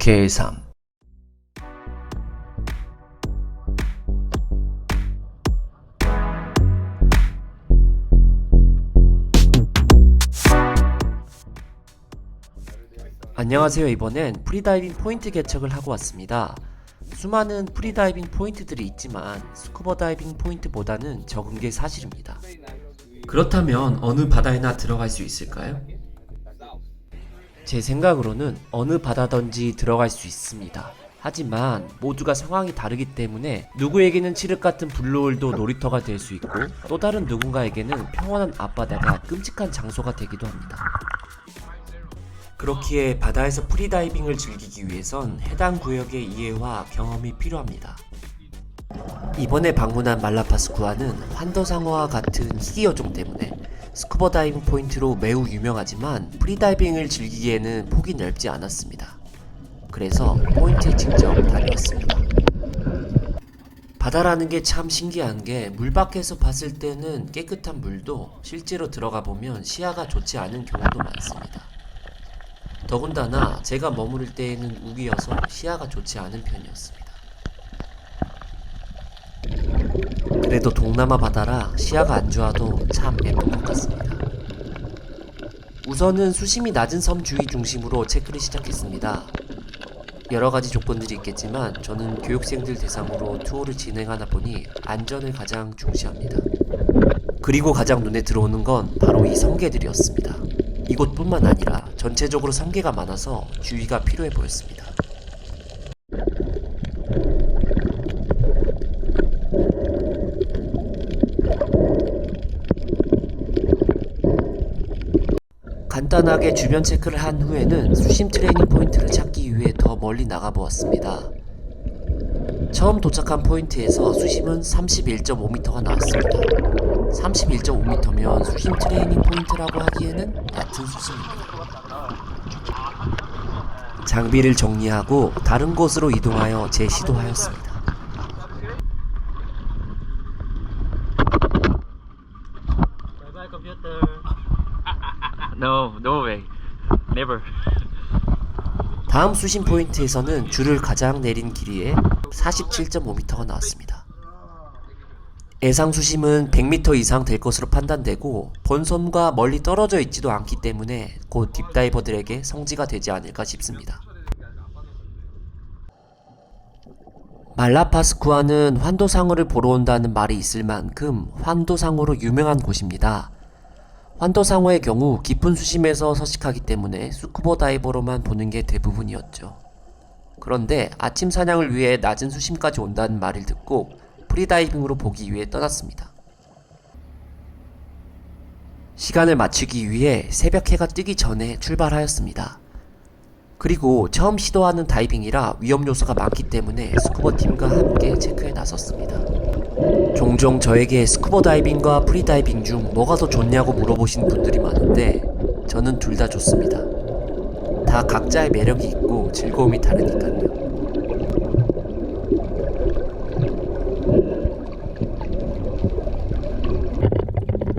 계산. 안녕하세요. 이번엔 프리다이빙 포인트 개척을 하고 왔습니다. 수많은 프리다이빙 포인트들이 있지만 스쿠버 다이빙 포인트보다는 적은 게 사실입니다. 그렇다면 어느 바다에나 들어갈 수 있을까요? 제 생각으로는 어느 바다든지 들어갈 수 있습니다. 하지만 모두가 상황이 다르기 때문에 누구에게는 칠흑 같은 블루홀도 놀이터가 될 수 있고 또 다른 누군가에게는 평온한 앞바다가 끔찍한 장소가 되기도 합니다. 그렇기에 바다에서 프리다이빙을 즐기기 위해선 해당 구역의 이해와 경험이 필요합니다. 이번에 방문한 말라파스쿠아는 환더상어와 같은 희귀어종 때문에 스쿠버 다이빙 포인트로 매우 유명하지만 프리다이빙을 즐기기에는 폭이 넓지 않았습니다. 그래서 포인트에 직접 다녀왔습니다. 바다라는 게 참 신기한 게 물 밖에서 봤을 때는 깨끗한 물도 실제로 들어가 보면 시야가 좋지 않은 경우도 많습니다. 더군다나 제가 머무를 때에는 우기여서 시야가 좋지 않은 편이었습니다. 그래도 동남아 바다라 시야가 안 좋아도 참 예쁜 것 같습니다. 우선은 수심이 낮은 섬 주위 중심으로 체크를 시작했습니다. 여러가지 조건들이 있겠지만 저는 교육생들 대상으로 투어를 진행하다 보니 안전을 가장 중시합니다. 그리고 가장 눈에 들어오는 건 바로 이 성게들이었습니다. 이곳뿐만 아니라 전체적으로 성게가 많아서 주의가 필요해 보였습니다. 간단하게 주변 체크를 한 후에는 수심 트레이닝 포인트를 찾기 위해 더 멀리 나가보았습니다. 처음 도착한 포인트에서 수심은 31.5m가 나왔습니다. 31.5m면 수심 트레이닝 포인트라고 하기에는 얕은 수심입니다. 장비를 정리하고 다른 곳으로 이동하여 재시도하였습니다. No way. Never. 다음 수심 포인트에서는 줄을 가장 내린 길이에 47.5m가 나왔습니다. 예상 수심은 100m 이상 될 것으로 판단되고 본섬과 멀리 떨어져 있지도 않기 때문에 곧 딥다이버들에게 성지가 되지 않을까 싶습니다. 말라파스쿠아는 환도상어를 보러 온다는 말이 있을 만큼 환도상어로 유명한 곳입니다. 환도상어의 경우 깊은 수심에서 서식하기 때문에 스쿠버 다이버로만 보는 게 대부분이었죠. 그런데 아침 사냥을 위해 낮은 수심까지 온다는 말을 듣고 프리다이빙으로 보기 위해 떠났습니다. 시간을 맞추기 위해 새벽 해가 뜨기 전에 출발하였습니다. 그리고 처음 시도하는 다이빙이라 위험 요소가 많기 때문에 스쿠버 팀과 함께 체크에 나섰습니다. 종종 저에게 스쿠버 다이빙과 프리다이빙 중 뭐가 더 좋냐고 물어보시는 분들이 많은데 저는 둘 다 좋습니다. 다 각자의 매력이 있고 즐거움이 다르니까요.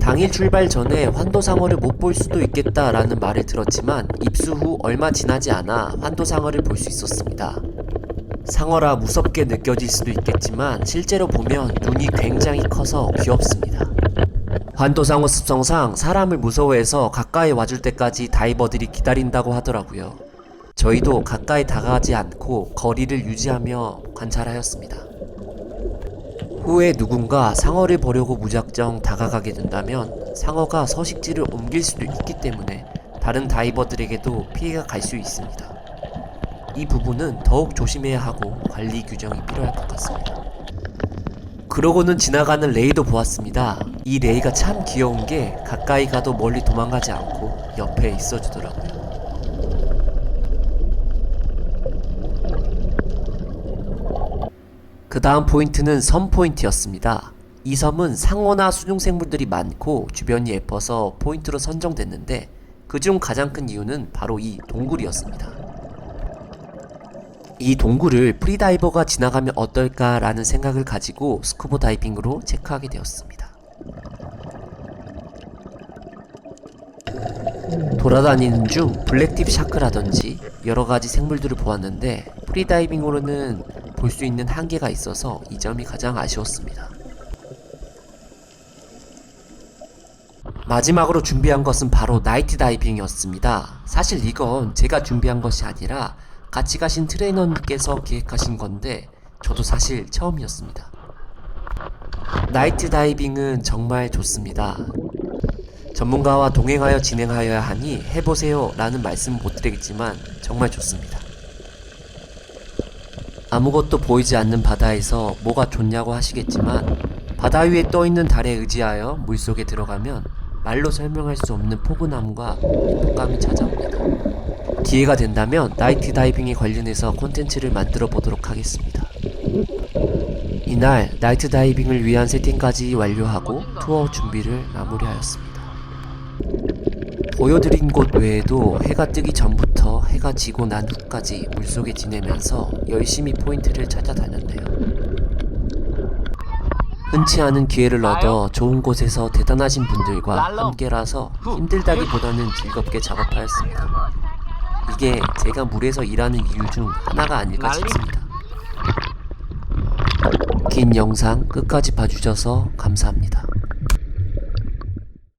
당일 출발 전에 환도상어를 못 볼 수도 있겠다라는 말을 들었지만 입수 후 얼마 지나지 않아 환도상어를 볼 수 있었습니다. 상어라 무섭게 느껴질 수도 있겠지만 실제로 보면 눈이 굉장히 커서 귀엽습니다. 환도상어 습성상 사람을 무서워해서 가까이 와줄 때까지 다이버들이 기다린다고 하더라고요. 저희도 가까이 다가가지 않고 거리를 유지하며 관찰하였습니다. 후에 누군가 상어를 보려고 무작정 다가가게 된다면 상어가 서식지를 옮길 수도 있기 때문에 다른 다이버들에게도 피해가 갈 수 있습니다. 이 부분은 더욱 조심해야 하고 관리 규정이 필요할 것 같습니다. 그러고는 지나가는 레이도 보았습니다. 이 레이가 참 귀여운 게 가까이 가도 멀리 도망가지 않고 옆에 있어주더라고요. 그 다음 포인트는 섬 포인트였습니다. 이 섬은 상어나 수중생물들이 많고 주변이 예뻐서 포인트로 선정됐는데 그중 가장 큰 이유는 바로 이 동굴이었습니다. 이 동굴을 프리다이버가 지나가면 어떨까라는 생각을 가지고 스쿠버 다이빙으로 체크하게 되었습니다. 돌아다니는 중 블랙팁 샤크라든지 여러가지 생물들을 보았는데 프리다이빙으로는 볼 수 있는 한계가 있어서 이 점이 가장 아쉬웠습니다. 마지막으로 준비한 것은 바로 나이트 다이빙이었습니다. 사실 이건 제가 준비한 것이 아니라 같이 가신 트레이너님께서 기획하신 건데 저도 사실 처음이었습니다. 나이트 다이빙은 정말 좋습니다. 전문가와 동행하여 진행하여야 하니 해보세요 라는 말씀은 못 드리겠지만 정말 좋습니다. 아무것도 보이지 않는 바다에서 뭐가 좋냐고 하시겠지만 바다 위에 떠있는 달에 의지하여 물속에 들어가면 말로 설명할 수 없는 포근함과 행복감이 찾아옵니다. 기회가 된다면 나이트 다이빙에 관련해서 콘텐츠를 만들어 보도록 하겠습니다. 이날 나이트 다이빙을 위한 세팅까지 완료하고 투어 준비를 마무리하였습니다. 보여드린 곳 외에도 해가 뜨기 전부터 해가 지고 난 후까지 물속에 지내면서 열심히 포인트를 찾아다녔네요. 흔치 않은 기회를 얻어 좋은 곳에서 대단하신 분들과 함께라서 힘들다기보다는 즐겁게 작업하였습니다. 이게 제가 물에서 일하는 이유 중 하나가 아닐까 싶습니다. 긴 영상 끝까지 봐주셔서 감사합니다.